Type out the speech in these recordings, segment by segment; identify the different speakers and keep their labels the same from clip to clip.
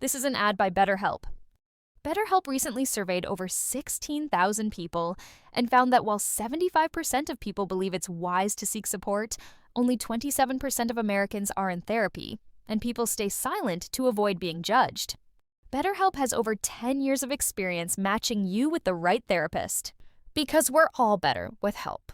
Speaker 1: This is an ad by BetterHelp. BetterHelp recently surveyed over 16,000 people and found that while 75% of people believe it's wise to seek support, only 27% of Americans are in therapy, and people stay silent to avoid being judged. BetterHelp has over 10 years of experience matching you with the right therapist. Because we're all better with help.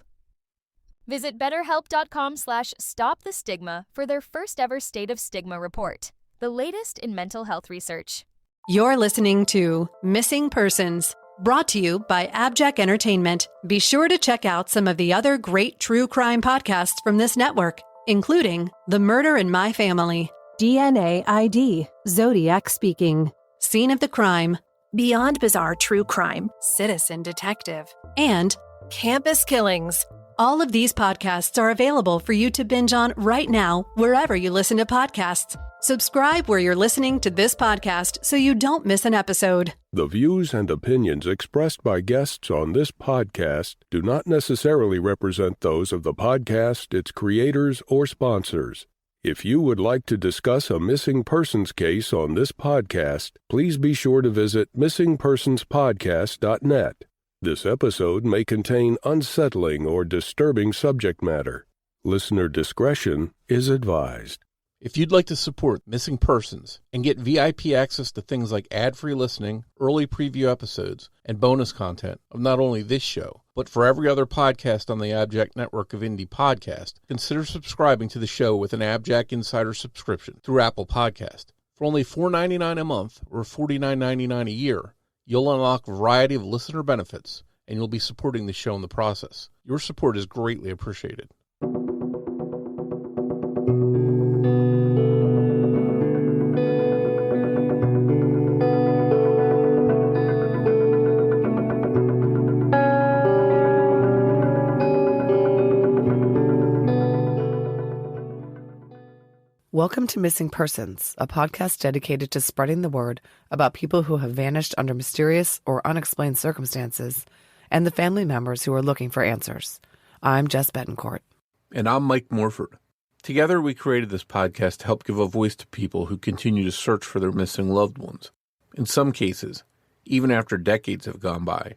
Speaker 1: Visit betterhelp.com/stopthestigma for their first ever State of Stigma report, the latest in mental health research.
Speaker 2: You're listening to Missing Persons, brought to you by AbJack Entertainment. Be sure to check out some of the other great true crime podcasts from this network, including The Murder in My Family, DNA ID, Zodiac Speaking, Scene of the Crime,
Speaker 3: Beyond Bizarre True Crime,
Speaker 2: Citizen Detective, and
Speaker 3: Campus Killings.
Speaker 2: all of these podcasts are available for you to binge on right now, wherever you listen to podcasts. Subscribe where you're listening to this podcast so you don't miss an episode.
Speaker 4: The views and opinions expressed by guests on this podcast do not necessarily represent those of the podcast, its creators, or sponsors. If you would like to discuss a missing persons case on this podcast, please be sure to visit missingpersonspodcast.net. This episode may contain unsettling or disturbing subject matter. Listener discretion is advised.
Speaker 5: If you'd like to support Missing Persons and get VIP access to things like ad-free listening, early preview episodes, and bonus content of not only this show, but for every other podcast on the AbJack network of indie podcasts, consider subscribing to the show with an AbJack Insider subscription through Apple Podcast. For only $4.99 a month or $49.99 a year, you'll unlock a variety of listener benefits, and you'll be supporting the show in the process. Your support is greatly appreciated.
Speaker 6: Welcome to Missing Persons, a podcast dedicated to spreading the word about people who have vanished under mysterious or unexplained circumstances and the family members who are looking for answers. I'm Jess Betancourt.
Speaker 5: And I'm Mike Morford. Together, we created this podcast to help give a voice to people who continue to search for their missing loved ones. In some cases, even after decades have gone by.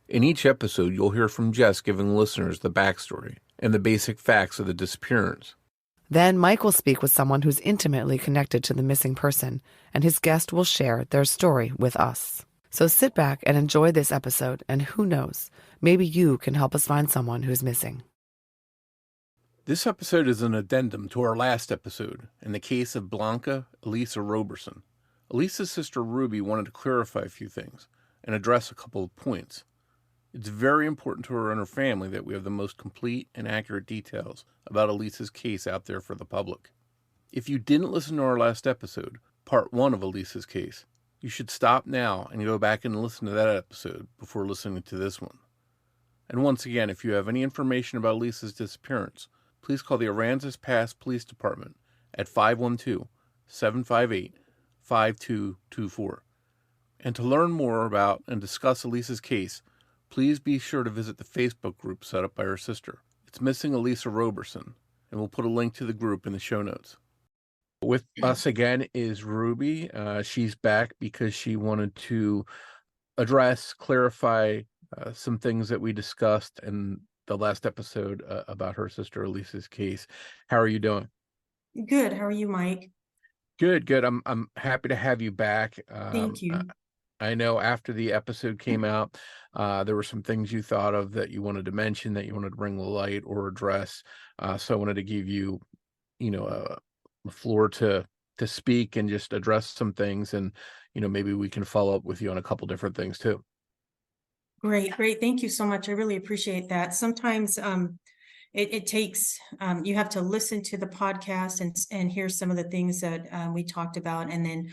Speaker 5: In each episode, you'll hear from Jess giving listeners the backstory and the basic facts of the disappearance.
Speaker 6: Then Mike will speak with someone who's intimately connected to the missing person, and his guest will share their story with us. So sit back and enjoy this episode, and who knows, maybe you can help us find someone who's missing.
Speaker 5: This episode is an addendum to our last episode in the case of Blanca Elisa Roberson. Elisa's sister Ruby wanted to clarify a few things and address a couple of points. It's very important to her and her family that we have the most complete and accurate details about Elisa's case out there for the public. If you didn't listen to our last episode, part 1 of Elisa's case, you should stop now and go back and listen to that episode before listening to this one. And once again, if you have any information about Elisa's disappearance, please call the Aransas Pass Police Department at 512-758-5224. And to learn more about and discuss Elisa's case, please be sure to visit the Facebook group set up by her sister. It's Missing Elisa Roberson, and we'll put a link to the group in the show notes. With us again is Ruby. She's back because she wanted to address, clarify some things that we discussed in the last episode about her sister Elisa's case. How are you doing?
Speaker 7: Good. How are you, Mike?
Speaker 5: Good. I'm happy to have you back.
Speaker 7: Thank you.
Speaker 5: I know after the episode came out, there were some things you thought of that you wanted to mention, that you wanted to bring to light or address. So I wanted to give you, the floor to speak and just address some things, and maybe we can follow up with you on a couple different things too.
Speaker 7: Great. Thank you so much. I really appreciate that. Sometimes it takes, you have to listen to the podcast and hear some of the things that we talked about, and then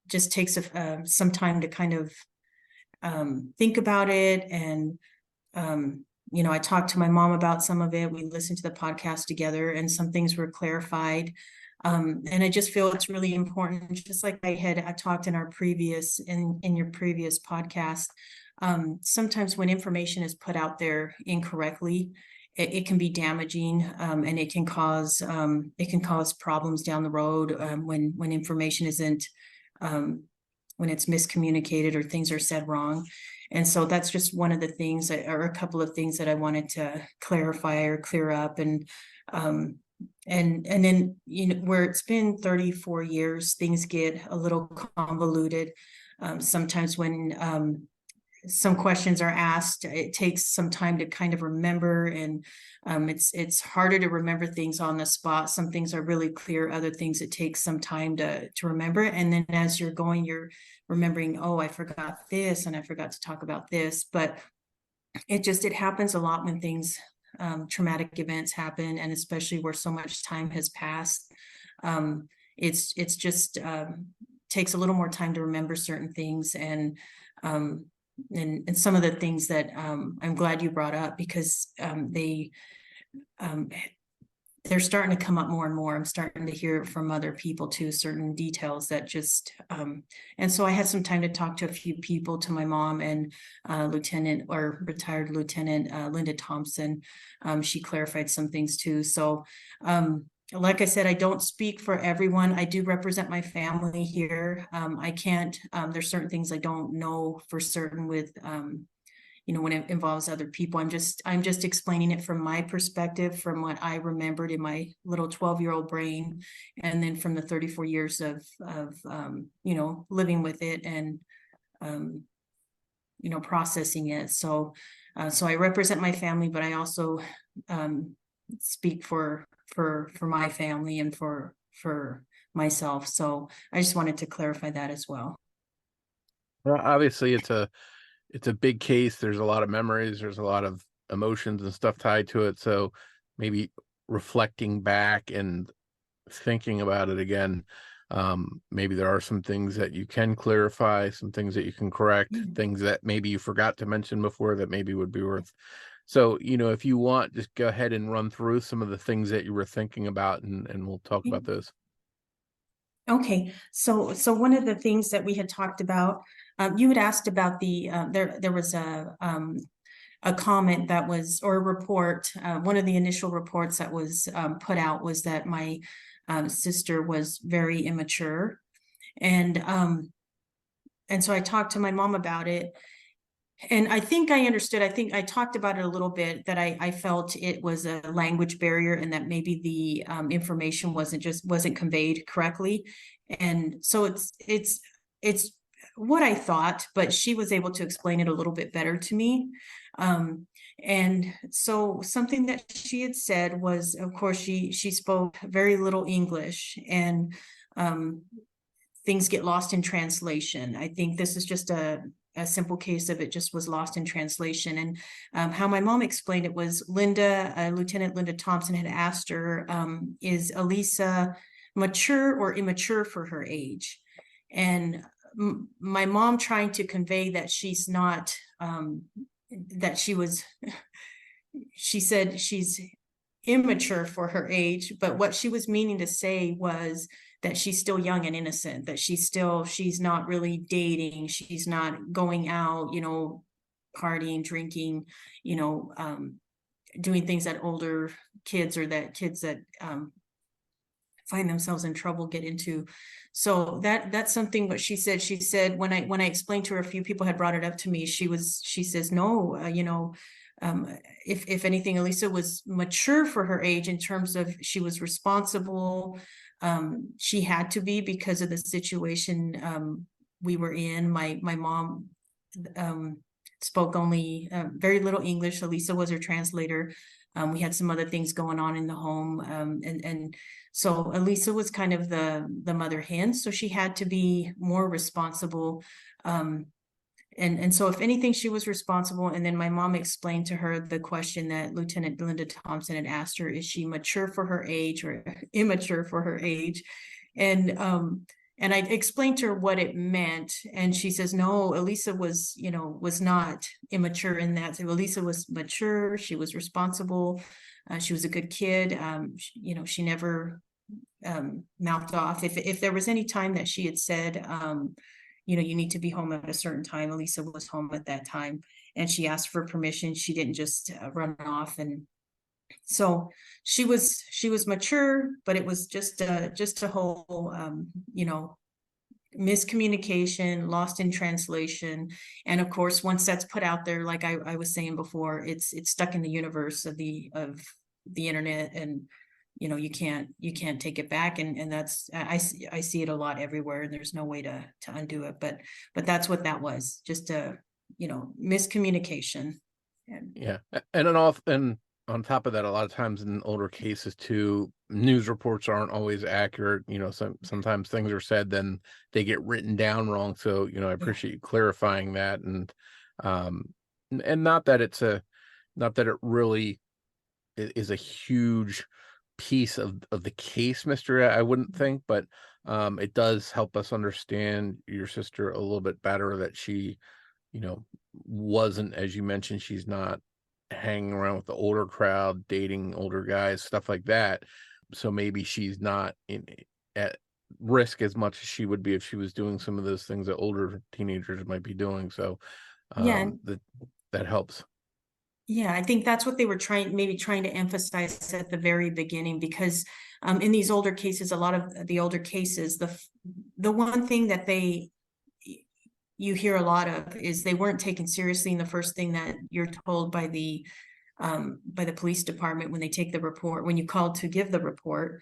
Speaker 7: just takes some time to kind of think about it. And, I talked to my mom about some of it. We listened to the podcast together, and some things were clarified. And I just feel it's really important, just like I talked in your previous podcast. Sometimes when information is put out there incorrectly, it can be damaging, and it can cause problems down the road, when information isn't, when it's miscommunicated or things are said wrong. And so that's just one of the things or a couple of things that I wanted to clarify or clear up. And then, where it's been 34 years, things get a little convoluted. Sometimes when some questions are asked, it takes some time to kind of remember, and it's harder to remember things on the spot. Some things are really clear, other things it takes some time to remember. And then as you're going, you're remembering, oh, I forgot this and I forgot to talk about this. But it happens a lot when things, traumatic events happen, and especially where so much time has passed. It's just takes a little more time to remember certain things. And some of the things that I'm glad you brought up, because they're starting to come up more and more. I'm starting to hear from other people too, certain details that just, and so I had some time to talk to a few people, to my mom and retired Lieutenant Linda Thompson. She clarified some things too. So like I said, I don't speak for everyone. I do represent my family here. I can't, there's certain things I don't know for certain with, when it involves other people. I'm just explaining it from my perspective, from what I remembered in my little 12-year-old brain, and then from the 34 years of living with it and processing it. So I represent my family, but I also speak for my family and for myself. So I just wanted to clarify that as well.
Speaker 5: Well, obviously it's a big case. There's a lot of memories, there's a lot of emotions and stuff tied to it. So maybe reflecting back and thinking about it again, maybe there are some things that you can clarify, some things that you can correct, things that maybe you forgot to mention before that maybe would be worth. So, if you want, just go ahead and run through some of the things that you were thinking about, and we'll talk about those.
Speaker 7: Okay, so one of the things that we had talked about, you had asked about the there was a comment that was, or a report, one of the initial reports that was put out was that my sister was very immature, and so I talked to my mom about it. And I think I understood. I think I talked about it a little bit, that I felt it was a language barrier, and that maybe the information wasn't conveyed correctly. And so it's what I thought, but she was able to explain it a little bit better to me. And so something that she had said was, of course, she spoke very little English, and things get lost in translation. I think this is just a simple case of it just was lost in translation. And how my mom explained it was Lieutenant Linda Thompson had asked her, is Elisa mature or immature for her age? And my mom trying to convey that she's not, that she said she's immature for her age, but what she was meaning to say was that she's still young and innocent, that she's not really dating, she's not going out, partying, drinking, doing things that older kids or that kids that find themselves in trouble get into. So that's something what she said when I explained to her, a few people had brought it up to me. She says, no, if anything, Elisa was mature for her age in terms of she was responsible. She had to be, because of the situation we were in. My mom spoke only very little English. Elisa was her translator. We had some other things going on in the home, and so Elisa was kind of the mother hen, so she had to be more responsible. And so if anything, she was responsible. And then my mom explained to her the question that Lieutenant Linda Thompson had asked her: is she mature for her age or immature for her age? And I explained to her what it meant. And she says, no, Elisa was not immature in that. So Elisa was mature. She was responsible. She was a good kid. She never mouthed off. If there was any time that she had said, you need to be home at a certain time, Elisa was home at that time, and she asked for permission. She didn't just run off and So she was mature, but it was just a whole, miscommunication, lost in translation. And of course, once that's put out there, like I was saying before, it's stuck in the universe of the internet, and you can't take it back. And that's, I see it a lot everywhere, and there's no way to undo it. But that's what that was, just a miscommunication. And
Speaker 5: Yeah. And on top of that, a lot of times in older cases too, news reports aren't always accurate. Sometimes things are said, then they get written down wrong. So, I appreciate you clarifying that. And not that it really is a huge piece of the case mystery, I wouldn't think, but it does help us understand your sister a little bit better, that she, wasn't, as you mentioned, she's not hanging around with the older crowd, dating older guys, stuff like that. So maybe she's not at risk as much as she would be if she was doing some of those things that older teenagers might be doing. So
Speaker 7: yeah,
Speaker 5: that helps.
Speaker 7: yeah, I think that's what they were trying to emphasize at the very beginning, because in these older cases, a lot of the older cases, the one thing that you hear a lot of is they weren't taken seriously. And the first thing that you're told by the police department when they take the report, when you call to give the report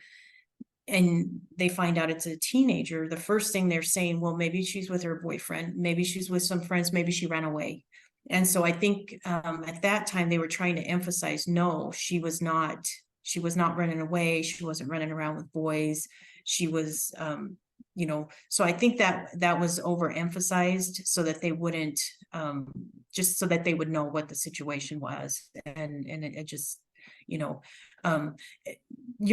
Speaker 7: and they find out it's a teenager, the first thing they're saying, well, maybe she's with her boyfriend, maybe she's with some friends, maybe she ran away. And so I think at that time they were trying to emphasize, no, she was not running away. She wasn't running around with boys. She was, so I think that was overemphasized so that they wouldn't, just so that they would know what the situation was. And it just, you're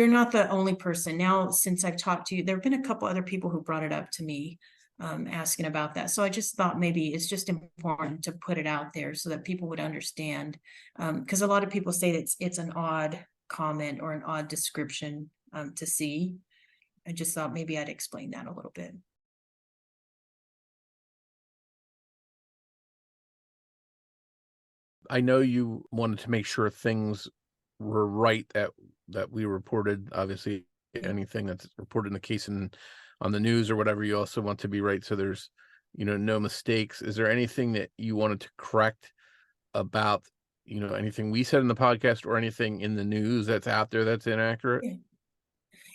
Speaker 7: not the only person. Now, since I've talked to you, there have been a couple other people who brought it up to me, asking about that. So I just thought maybe it's just important to put it out there so that people would understand. Because a lot of people say that it's an odd comment or an odd description to see. I just thought maybe I'd explain that a little bit.
Speaker 5: I know you wanted to make sure things were right that we reported. Obviously, anything that's reported in the case and on the news or whatever, you also want to be right, so there's no mistakes. Is there anything that you wanted to correct about anything we said in the podcast or anything in the news that's out there that's inaccurate?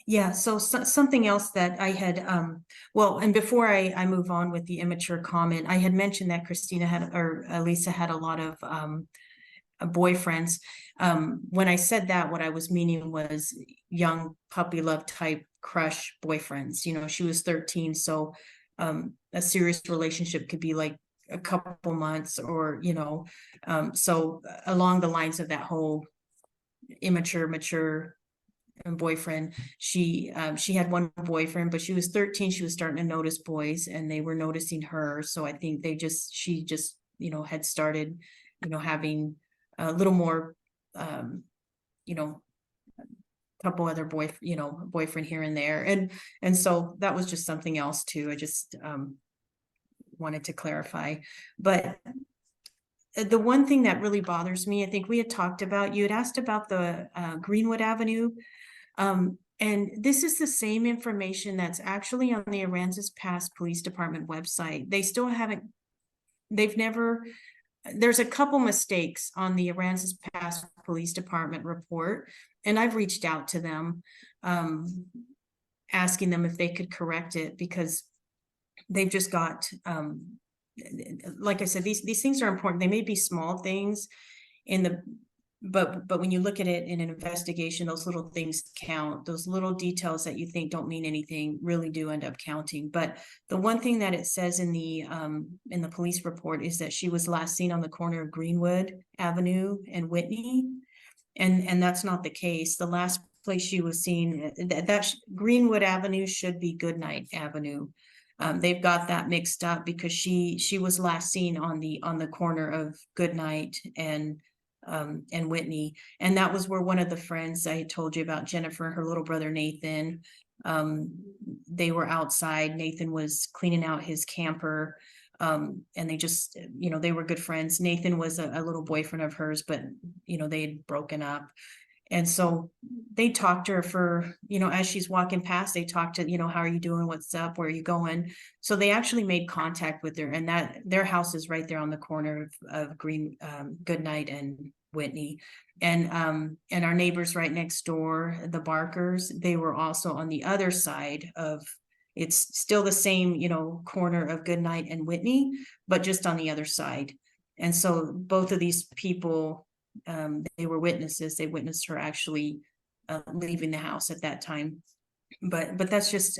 Speaker 7: Yeah, so something else that I had, and before I move on with the immature comment, I had mentioned that Elisa had a lot of boyfriends. When I said that, what I was meaning was young puppy love type crush boyfriends. She was 13, so a serious relationship could be like a couple months, or so along the lines of that whole immature, mature boyfriend. She had one boyfriend, but she was 13. She was starting to notice boys, and they were noticing her. So I think she just had started having a little more couple other boyfriend here and there, and so that was just something else too. I just wanted to clarify. But the one thing that really bothers me, I think we had talked about, you had asked about the Greenwood Avenue. And this is the same information that's actually on the Aransas Pass Police Department website. There's a couple mistakes on the Aransas Pass Police Department report, and I've reached out to them, asking them if they could correct it, because they've just got, like I said, these things are important. They may be small things but when you look at it in an investigation, those little things count. Those little details that you think don't mean anything really do end up counting. But the one thing that it says in the police report is that she was last seen on the corner of Greenwood Avenue and Whitney, and that's not the case. The last place she was seen, that Greenwood Avenue should be Goodnight Avenue. They've got that mixed up because she was last seen on the corner of Goodnight and Whitney, and that was where one of the friends I told you about, Jennifer, her little brother Nathan, they were outside. Nathan was cleaning out his camper, and they just, they were good friends. Nathan was a little boyfriend of hers, but they had broken up. And so they talked to her for, as she's walking past, they talked to, how are you doing? What's up? Where are you going? So they actually made contact with her, and that their house is right there on the corner of Goodnight and Whitney. And our neighbors right next door, the Barkers, they were also on the other side of, it's still the same, corner of Goodnight and Whitney, but just on the other side. And so both of these people, they were witnesses. They witnessed her actually leaving the house at that time. But that's just,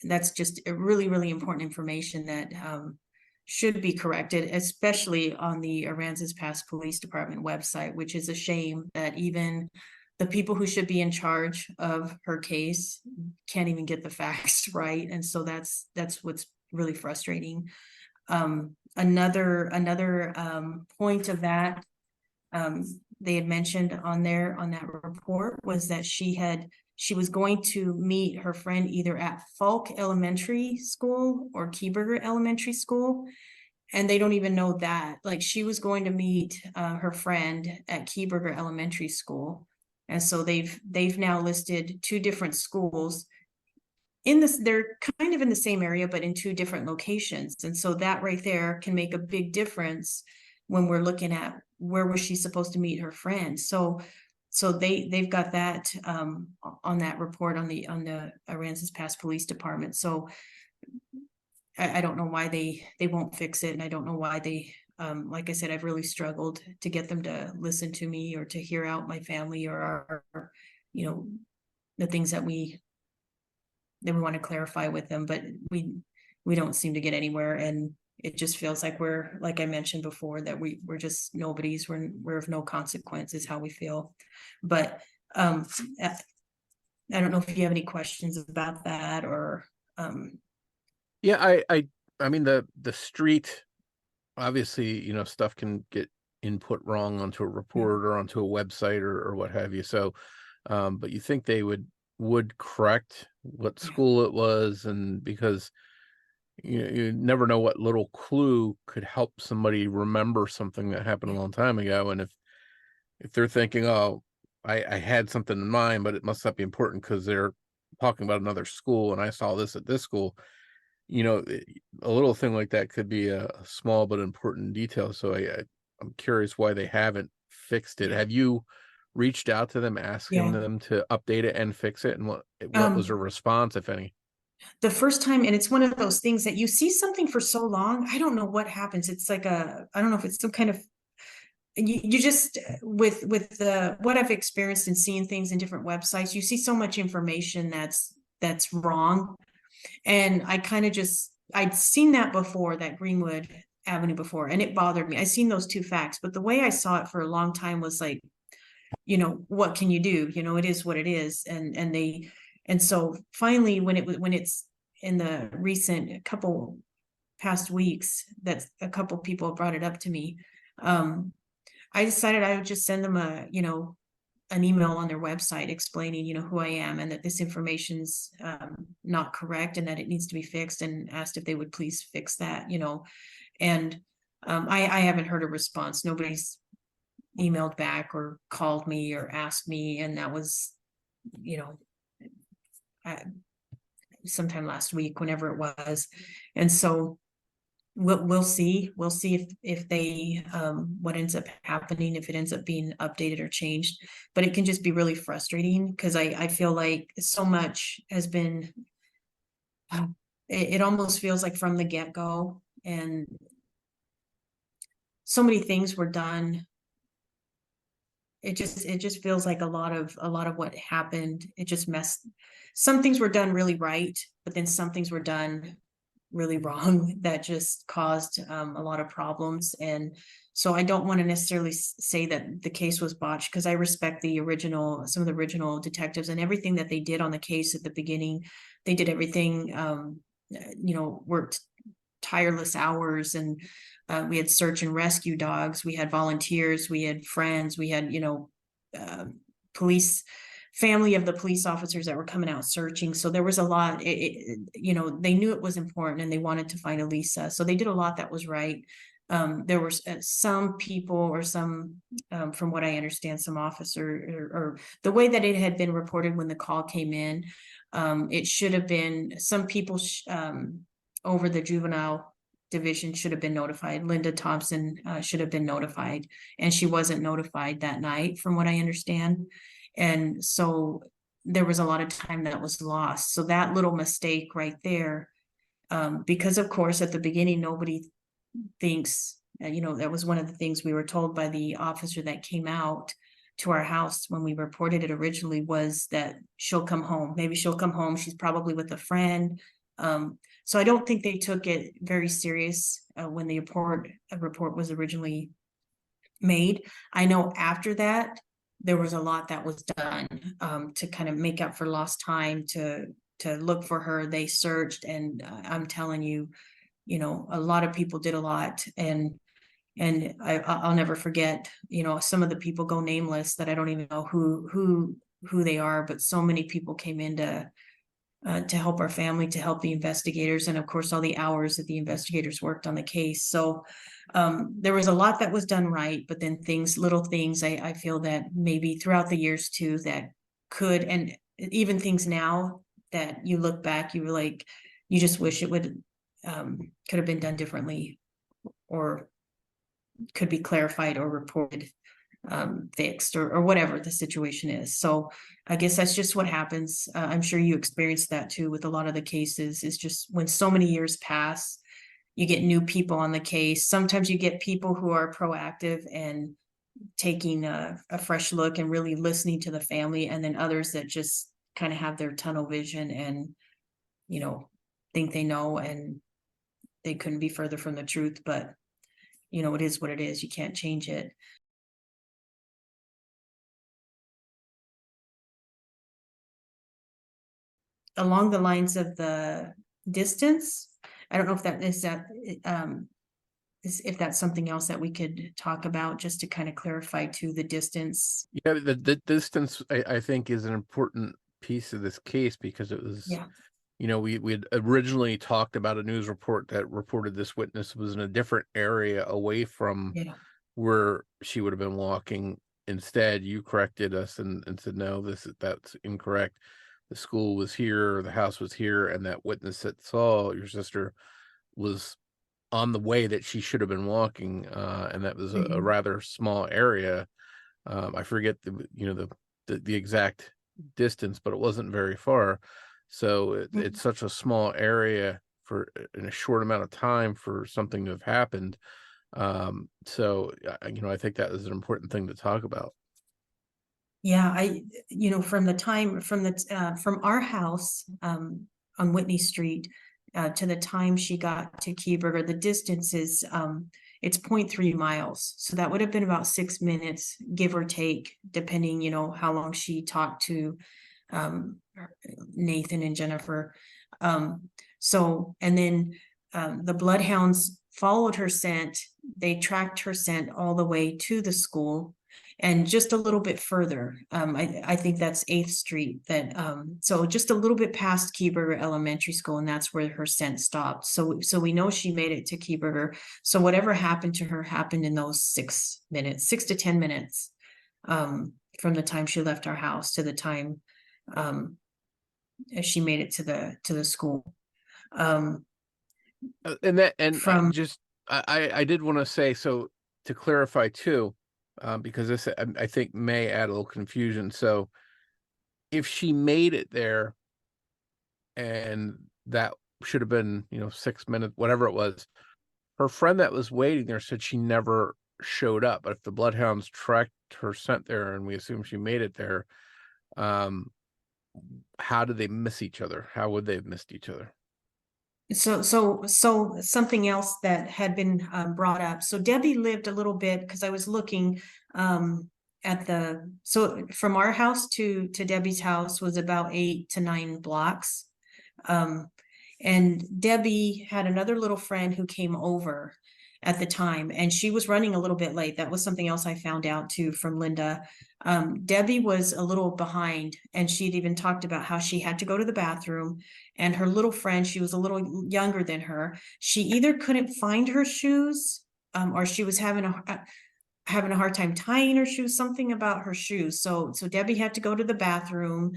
Speaker 7: that's just a really, really important information that should be corrected, especially on the Aransas Pass Police Department website, which is a shame that even the people who should be in charge of her case can't even get the facts right. And so that's what's really frustrating. Another point of that, they had mentioned on that report was that she was going to meet her friend either at Falk Elementary School or Keyburger Elementary School. And they don't even know that. Like, she was going to meet her friend at Keyburger Elementary School. And so they've now listed two different schools in this. They're kind of in the same area, but in two different locations. And so that right there can make a big difference when we're looking at where was she supposed to meet her friend. So they've got that on that report on the Aransas Pass Police Department. So I don't know why they won't fix it, and I don't know why they, like I said, I've really struggled to get them to listen to me or to hear out my family or our, the things that we want to clarify with them, but we don't seem to get anywhere, and it just feels like we're, like I mentioned before, that we're just nobodies. We're of no consequence is how we feel. But I don't know if you have any questions about that or.
Speaker 5: Yeah, I mean, the street, obviously, stuff can get input wrong onto a report or onto a website or what have you. So, but you think they would correct what school it was, and because you never know what little clue could help somebody remember something that happened a long time ago. And if they're thinking, oh, I had something in mind, but it must not be important because they're talking about another school and I saw this at this school, a little thing like that could be a small but important detail. So I'm curious why they haven't fixed it. Have you reached out to them asking them to update it and fix it? And what was their response, if any?
Speaker 7: The first time, and it's one of those things that you see something for so long, I don't know what happens. It's like I don't know if it's some kind of, you just, with what I've experienced and seeing things in different websites, you see so much information that's wrong. And I kind of I'd seen that before, that Greenwood Avenue before, and it bothered me. I seen those two facts, but the way I saw it for a long time was like, what can you do? It is what it is. And so finally, when it's in the recent couple past weeks, that a couple people brought it up to me, I decided I would just send them an email on their website explaining, who I am and that this information's not correct and that it needs to be fixed, and asked if they would please fix that, and I haven't heard a response. Nobody's emailed back or called me or asked me, and that was, sometime last week, whenever it was. And so we'll see if they what ends up happening, if it ends up being updated or changed. But it can just be really frustrating because I feel like so much has been, it almost feels like from the get-go, and so many things were done. It just feels like a lot of what happened, it just some things were done really right, but then some things were done really wrong that just caused a lot of problems. And so I don't want to necessarily say that the case was botched, because I respect some of the original detectives and everything that they did on the case at the beginning. They did everything, worked tireless hours, and we had search and rescue dogs, we had volunteers, we had friends, we had, police, family of the police officers that were coming out searching. So there was a lot, they knew it was important and they wanted to find Elisa. So they did a lot that was right. There were some people or some, from what I understand, some officer or the way that it had been reported when the call came in, it should have been some people over the juvenile division should have been notified. Linda Thompson should have been notified, and she wasn't notified that night, from what I understand. And so there was a lot of time that was lost. So that little mistake right there, because of course at the beginning nobody thinks, that was one of the things we were told by the officer that came out to our house when we reported it originally, was that she'll come home. Maybe she'll come home. She's probably with a friend. So I don't think they took it very serious when the report was originally made. I know after that, there was a lot that was done to kind of make up for lost time, to look for her. They searched, and I'm telling you, a lot of people did a lot, and I'll never forget, some of the people go nameless that I don't even know who they are, but so many people came in to help our family, to help the investigators, and of course all the hours that the investigators worked on the case. So there was a lot that was done right, but then little things I feel that maybe throughout the years too, that could, and even things now that you look back, you were like, you just wish it would could have been done differently, or could be clarified or reported, fixed, or whatever the situation is. So I guess that's just what happens. I'm sure you experienced that too with a lot of the cases. It's just when so many years pass, you get new people on the case. Sometimes you get people who are proactive and taking a fresh look and really listening to the family, and then others that just kind of have their tunnel vision and think they know, and they couldn't be further from the truth. But it is what it is. You can't change it. Along the lines of the distance, I don't know if if that's something else that we could talk about, just to kind of clarify to the distance.
Speaker 5: Yeah, the distance I think is an important piece of this case, because it was,
Speaker 7: Yeah.
Speaker 5: We had originally talked about a news report that reported this witness was in a different area away from
Speaker 7: Yeah.
Speaker 5: where she would have been walking. Instead, you corrected us and said, no, that's incorrect. The school was here, the house was here, and that witness that saw your sister was on the way that she should have been walking, and that was a rather small area. I forget the exact distance, but it wasn't very far. So it's such a small area for in a short amount of time for something to have happened. So I think that is an important thing to talk about.
Speaker 7: Yeah, from our house on Whitney Street to the time she got to Keyburger, the distance is it's 0.3 miles. So that would have been about 6 minutes, give or take, depending, how long she talked to Nathan and Jennifer. So, and then the bloodhounds followed her scent. They tracked her scent all the way to the school, and just a little bit further. I think that's 8th Street. So just a little bit past Keyburger Elementary School, and that's where her scent stopped. So we know she made it to Keyburger. So whatever happened to her happened in those 6 to 10 minutes, from the time she left our house to the time she made it to the school.
Speaker 5: I did want to say, so to clarify too, because this I think may add a little confusion. So if she made it there, and that should have been 6 minutes, whatever it was, her friend that was waiting there said she never showed up. But if the bloodhounds tracked her scent there, and we assume she made it there, how did they miss each other? How would they have missed each other?
Speaker 7: So something else that had been brought up. So Debbie lived a little bit, because I was looking from our house to Debbie's house was about 8 to 9 blocks. And Debbie had another little friend who came over at the time, and she was running a little bit late. That was something else I found out too from Linda. Debbie was a little behind, and she'd even talked about how she had to go to the bathroom, and her little friend, she was a little younger than her. She either couldn't find her shoes, or she was having a hard time tying her shoes, something about her shoes. So Debbie had to go to the bathroom.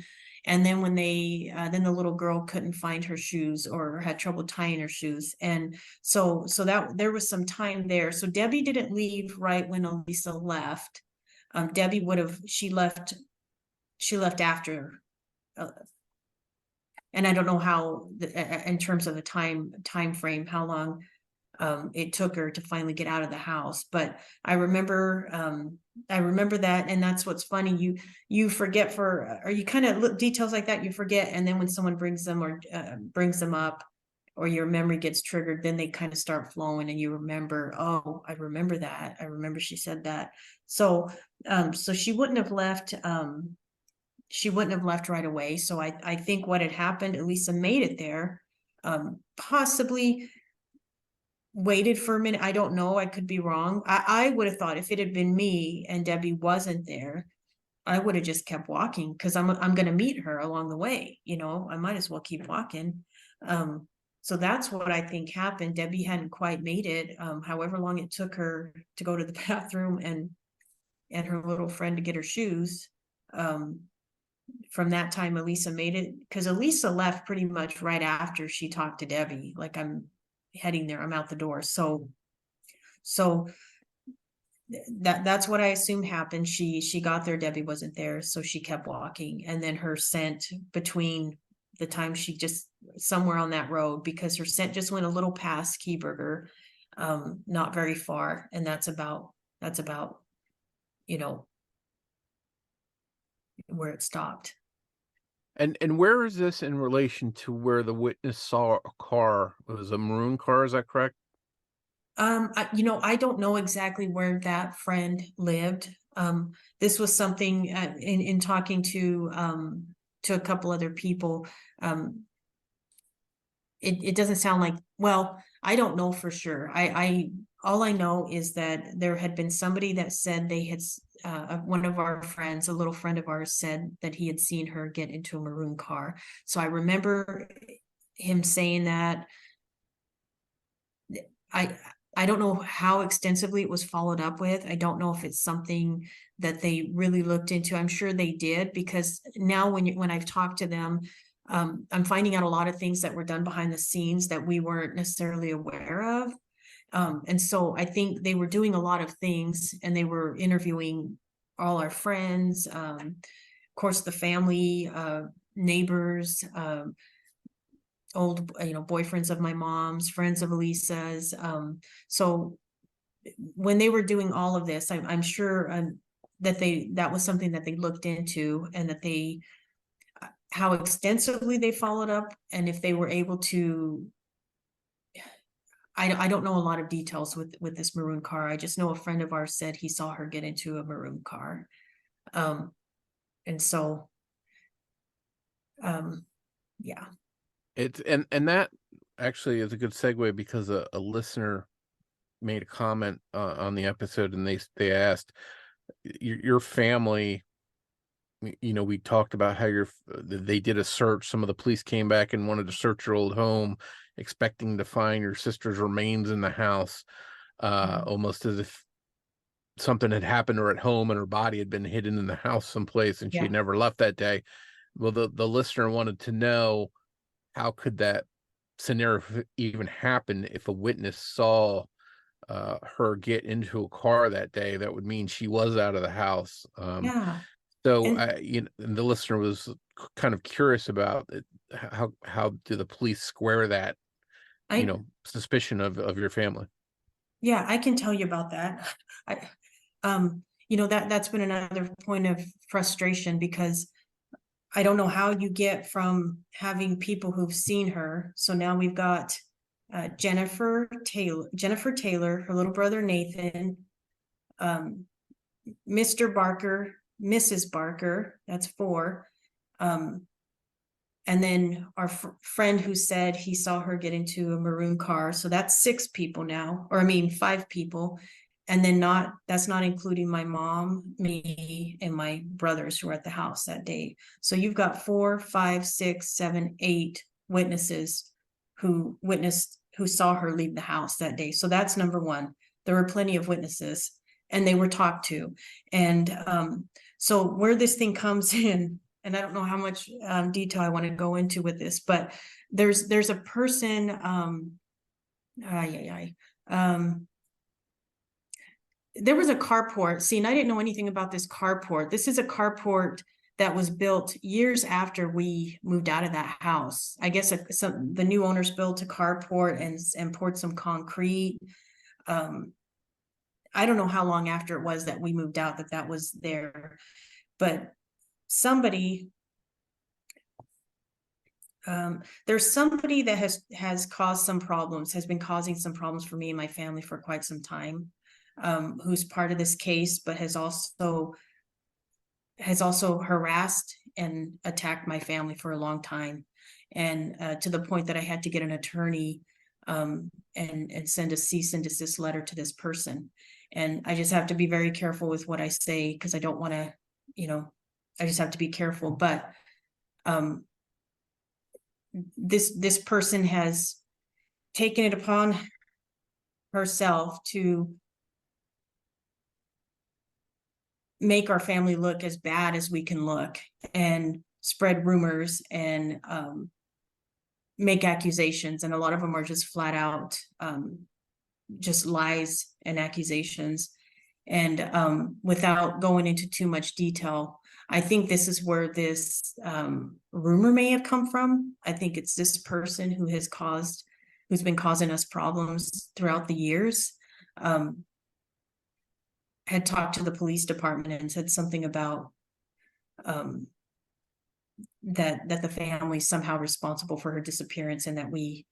Speaker 7: And then when then the little girl couldn't find her shoes or had trouble tying her shoes. And so that there was some time there. So Debbie didn't leave right when Elisa left. Debbie she left after, and I don't know how, in terms of the time frame, how long it took her to finally get out of the house. But I remember that, and that's what's funny. You forget or you kind of look details like that, you forget, and then when someone brings them up, or your memory gets triggered, then they kind of start flowing, and you remember, oh, I remember that. I remember she said that. So she wouldn't have left. She wouldn't have left right away. So I think what had happened, Elisa made it there, possibly waited for a minute. I don't know. I could be wrong. I would have thought if it had been me and Debbie wasn't there, I would have just kept walking, because I'm going to meet her along the way. I might as well keep walking. So that's what I think happened. Debbie hadn't quite made it. However long it took her to go to the bathroom and her little friend to get her shoes. From that time, Elisa made it, because Elisa left pretty much right after she talked to Debbie. Like, I'm heading there, I'm out the door. So that's what I assume happened. She got there, Debbie wasn't there, so she kept walking. And then her scent, between the time she just somewhere on that road, because her scent just went a little past Keyburger, not very far, and that's about where it stopped.
Speaker 5: And where is this in relation to where the witness saw a car? It was a maroon car, is that correct?
Speaker 7: I don't know exactly where that friend lived. This was something, in talking to a couple other people. It doesn't sound like, well, I don't know for sure. All I know is that there had been somebody that said they had, one of our friends, a little friend of ours, said that he had seen her get into a maroon car. So I remember him saying that. I don't know how extensively it was followed up with. I don't know if it's something that they really looked into. I'm sure they did, because now when I've talked to them, I'm finding out a lot of things that were done behind the scenes that we weren't necessarily aware of. And so I think they were doing a lot of things, and they were interviewing all our friends, of course, the family, neighbors, old, boyfriends of my mom's, friends of Elisa's. So when they were doing all of this, I'm sure that was something that they looked into, and that how extensively they followed up, and if they were able to. I don't know a lot of details with this maroon car. I just know a friend of ours said he saw her get into a maroon car. And so, yeah.
Speaker 5: And that actually is a good segue, because a listener made a comment on the episode, and they asked, your family, we talked about how they did a search. Some of the police came back and wanted to search your old home, expecting to find your sister's remains in the house, almost as if something had happened to her at home and her body had been hidden in the house someplace, and she had never left that day. Well, the listener wanted to know, how could that scenario even happen if a witness saw her get into a car that day? That would mean she was out of the house. So and the listener was kind of curious about it. How do the police square that, suspicion of your family?
Speaker 7: Yeah, I can tell you about that. That's been another point of frustration, because I don't know how you get from having people who've seen her. So now we've got Jennifer Taylor, her little brother Nathan, Mr. Barker, Mrs. Barker, that's 4. And then our friend who said he saw her get into a maroon car. So that's 6 people now, 5 people. And then that's not including my mom, me, and my brothers who were at the house that day. So you've got 4, 5, 6, 7, 8 witnesses who saw her leave the house that day. So that's number 1. There were plenty of witnesses, and they were talked to. And so where this thing comes in, and I don't know how much detail I want to go into with this, but there's a person, there was a carport. See, and I didn't know anything about this carport. This is a carport that was built years after we moved out of that house. I guess the new owners built a carport and poured some concrete. I don't know how long after it was that we moved out that was there, but somebody, there's somebody that has caused some problems, has been causing some problems for me and my family for quite some time, who's part of this case, but has also harassed and attacked my family for a long time, and to the point that I had to get an attorney and send a cease and desist letter to this person. And I just have to be very careful with what I say, because I don't want to, I just have to be careful. But this person has taken it upon herself to make our family look as bad as we can look, and spread rumors and make accusations. And a lot of them are just flat out just lies and accusations. And without going into too much detail, I think this is where this rumor may have come from. I think it's this person who's been causing us problems throughout the years, had talked to the police department and said something about that the family's somehow responsible for her disappearance, and that we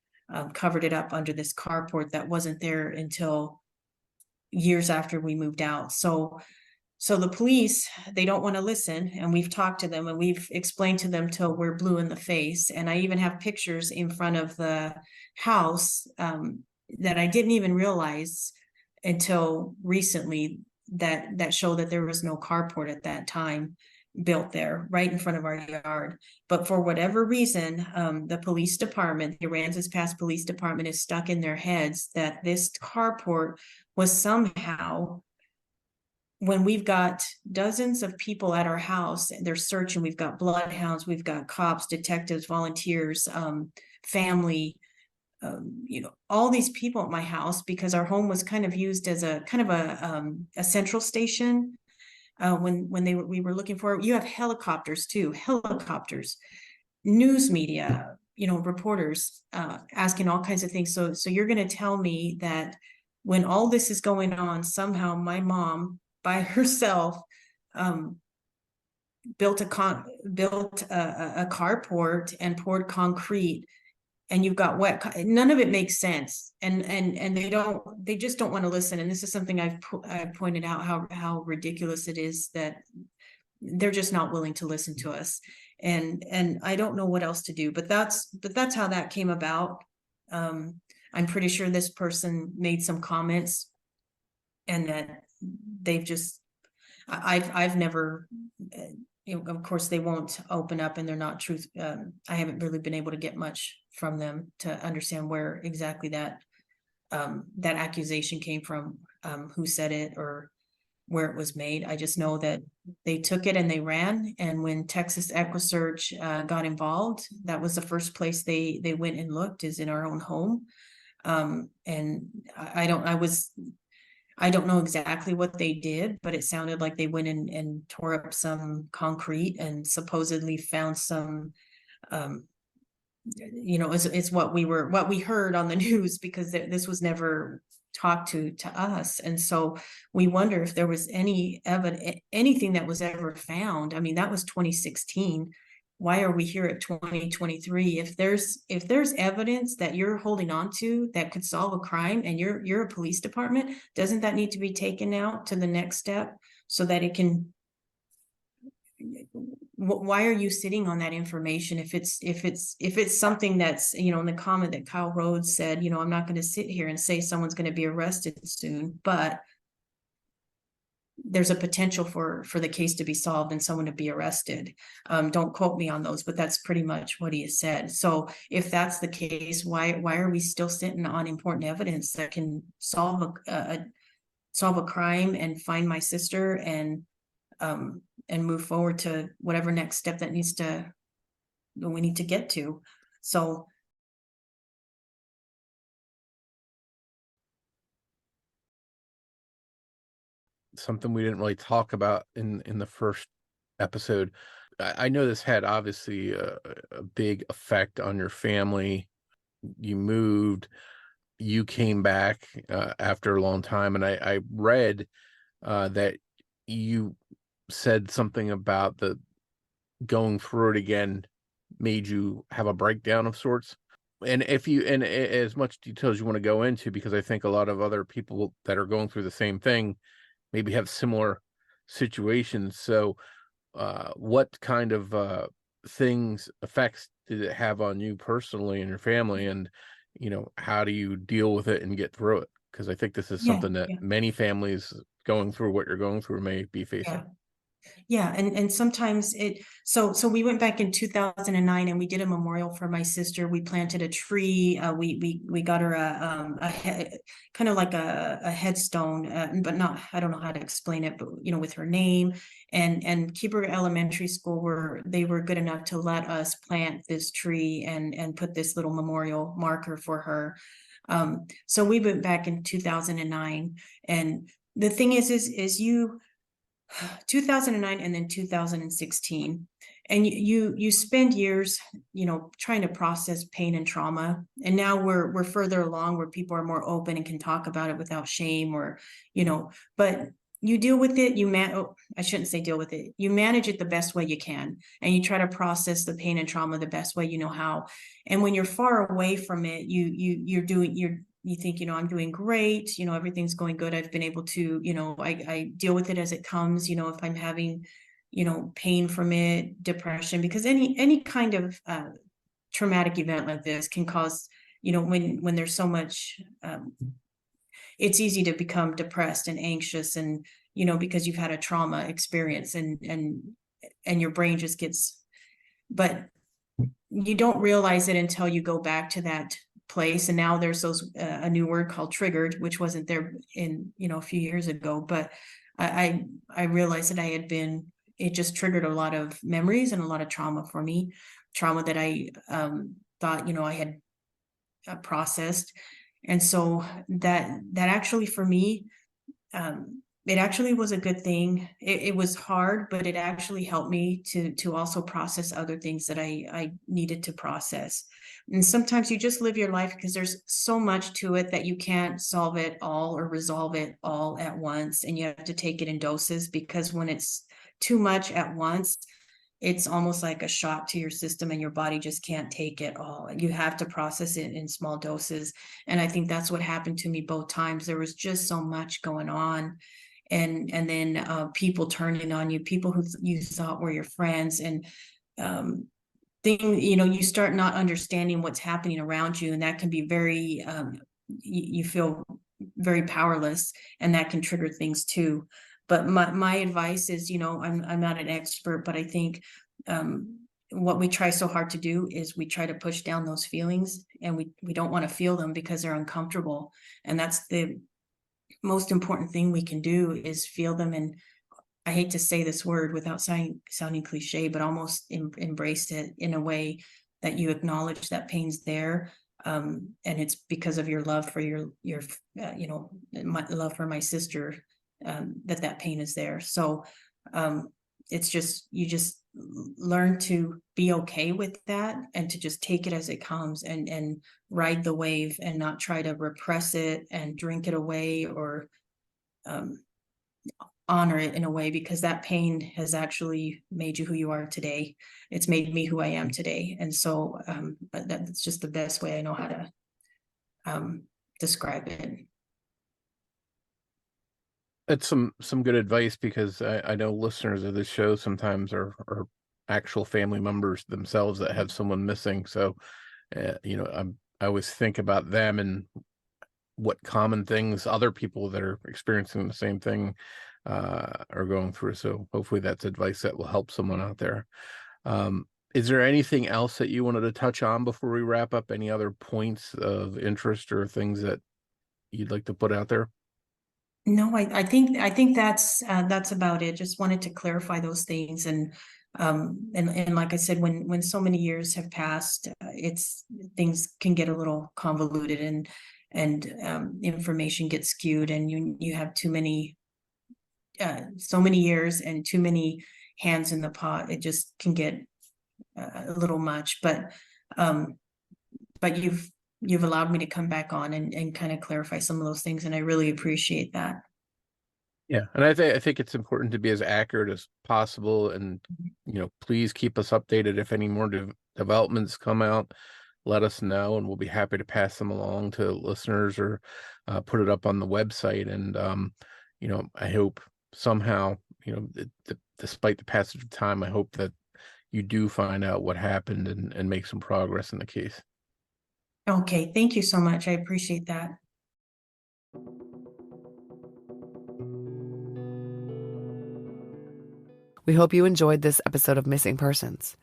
Speaker 7: covered it up under this carport that wasn't there until years after we moved out. So the police, they don't want to listen, and we've talked to them and we've explained to them till we're blue in the face. And I even have pictures in front of the house that I didn't even realize until recently that show that there was no carport at that time built there right in front of our yard. But for whatever reason, the police department, the Aransas Pass Police Department, is stuck in their heads that this carport was somehow, when we've got dozens of people at our house, they're searching, we've got bloodhounds, we've got cops, detectives, volunteers, family, all these people at my house, because our home was kind of used as a central station. When we were looking for, you have helicopters too, news media, reporters asking all kinds of things. So you're going to tell me that when all this is going on, somehow my mom by herself built a carport and poured concrete, and you've got wet, none of it makes sense. And they just don't want to listen. And this is something I've pointed out, how ridiculous it is that they're just not willing to listen to us. And I don't know what else to do, but that's how that came about. I'm pretty sure this person made some comments, and that they've just, I've never, of course they won't open up, and they're not truth. I haven't really been able to get much from them to understand where exactly that accusation came from, who said it or where it was made. I just know that they took it and they ran. And when Texas EquiSearch got involved, that was the first place they went and looked, is in our own home. And I don't know exactly what they did, but it sounded like they went in and tore up some concrete and supposedly found some, it's what we heard on the news, because this was never talked to us. And so we wonder if there was anything that was ever found. I mean, that was 2016. Why are we here at 2023? If there's evidence that you're holding on to that could solve a crime, and you're a police department, doesn't that need to be taken out to the next step so that it can? Why are you sitting on that information if it's something that's, in the comment that Kyle Rhodes said, I'm not going to sit here and say someone's going to be arrested soon, but there's a potential for the case to be solved and someone to be arrested. Don't quote me on those, but that's pretty much what he has said. So if that's the case, why are we still sitting on important evidence that can solve solve a crime and find my sister and move forward to whatever next step that we need to get to. So
Speaker 5: something we didn't really talk about in the first episode. I know this had obviously a big effect on your family. You moved, you came back after a long time, and I read that you said something about the going through it again made you have a breakdown of sorts. And as much detail as you want to go into, because I think a lot of other people that are going through the same thing maybe have similar situations. So what kind of effects did it have on you personally and your family? And, how do you deal with it and get through it? Because I think this is
Speaker 7: yeah,
Speaker 5: something that many families going through what you're going through may be facing.
Speaker 7: yeah. Yeah, and sometimes so we went back in 2009 and we did a memorial for my sister. We planted a tree. We got her kind of like a headstone, but not, I don't know how to explain it, but with her name. And Keeper Elementary School they were good enough to let us plant this tree and put this little memorial marker for her. So we went back in 2009, and the thing is you 2009 and then 2016, and you spend years trying to process pain and trauma, and now we're further along where people are more open and can talk about it without shame, or but you deal with it. I shouldn't say deal with it, you manage it the best way you can, and you try to process the pain and trauma the best way you know how. And when you're far away from it, you think, I'm doing great, everything's going good. I've been able to, I deal with it as it comes, if I'm having, pain from it, depression, because any kind of traumatic event like this can cause, when there's so much, it's easy to become depressed and anxious, and, because you've had a trauma experience, and your brain just gets, but you don't realize it until you go back to that place. And now there's a new word called triggered, which wasn't there in a few years ago, but I realized that it just triggered a lot of memories and a lot of trauma for me, trauma that I thought I had processed. And so that actually for me, it actually was a good thing. It was hard, but it actually helped me to also process other things that I needed to process. And sometimes you just live your life because there's so much to it that you can't solve it all or resolve it all at once. And you have to take it in doses, because when it's too much at once, it's almost like a shock to your system, and your body just can't take it all. You have to process it in small doses. And I think that's what happened to me both times. There was just so much going on. And then people turning on you, people who you thought were your friends, and you start not understanding what's happening around you, and that can be very you feel very powerless, and that can trigger things too. But my advice is, I'm not an expert, but I think what we try so hard to do is we try to push down those feelings, and we don't want to feel them because they're uncomfortable. And that's the most important thing we can do, is feel them. And I hate to say this word without sounding cliche, but almost embrace it in a way that you acknowledge that pain's there. And it's because of your love for your my love for my sister, that pain is there. So it's just, you just learn to be okay with that, and to just take it as it comes, and ride the wave, and not try to repress it and drink it away, or honor it in a way, because that pain has actually made you who you are today. It's made me who I am today. And so that's just the best way I know how to describe it.
Speaker 5: It's some good advice, because I know listeners of this show sometimes are actual family members themselves that have someone missing. So, I always think about them and what common things other people that are experiencing the same thing are going through. So hopefully that's advice that will help someone out there. Is there anything else that you wanted to touch on before we wrap up? Any other points of interest or things that you'd like to put out there?
Speaker 7: No, I think that's about it. Just wanted to clarify those things. And like I said, when so many years have passed, things can get a little convoluted, and information gets skewed, and you have too many, so many years and too many hands in the pot. It just can get a little much, but you've allowed me to come back on and kind of clarify some of those things, and I really appreciate that.
Speaker 5: Yeah, and I think it's important to be as accurate as possible, and please keep us updated if any more developments come out. Let us know, and we'll be happy to pass them along to listeners or put it up on the website. And I hope somehow, despite the passage of time, I hope that you do find out what happened and make some progress in the case.
Speaker 7: Okay, thank you so much. I appreciate that.
Speaker 6: We hope you enjoyed this episode of Missing Persons.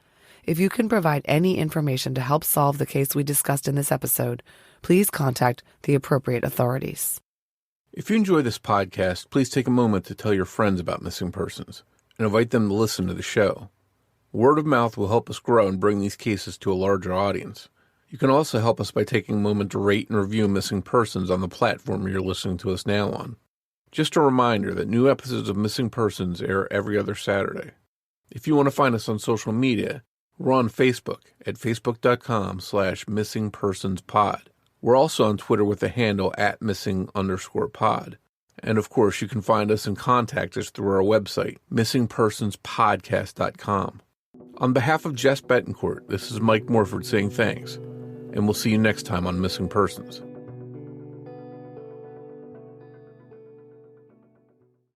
Speaker 6: If you can provide any information to help solve the case we discussed in this episode, please contact the appropriate authorities.
Speaker 5: If you enjoy this podcast, please take a moment to tell your friends about Missing Persons and invite them to listen to the show. Word of mouth will help us grow and bring these cases to a larger audience. You can also help us by taking a moment to rate and review Missing Persons on the platform you're listening to us now on. Just a reminder that new episodes of Missing Persons air every other Saturday. If you want to find us on social media, we're on Facebook at facebook.com/missingpersonspod. We're also on Twitter with the handle @missing_pod. And of course, you can find us and contact us through our website, missingpersonspodcast.com. On behalf of Jess Betancourt, this is Mike Morford saying thanks, and we'll see you next time on Missing Persons.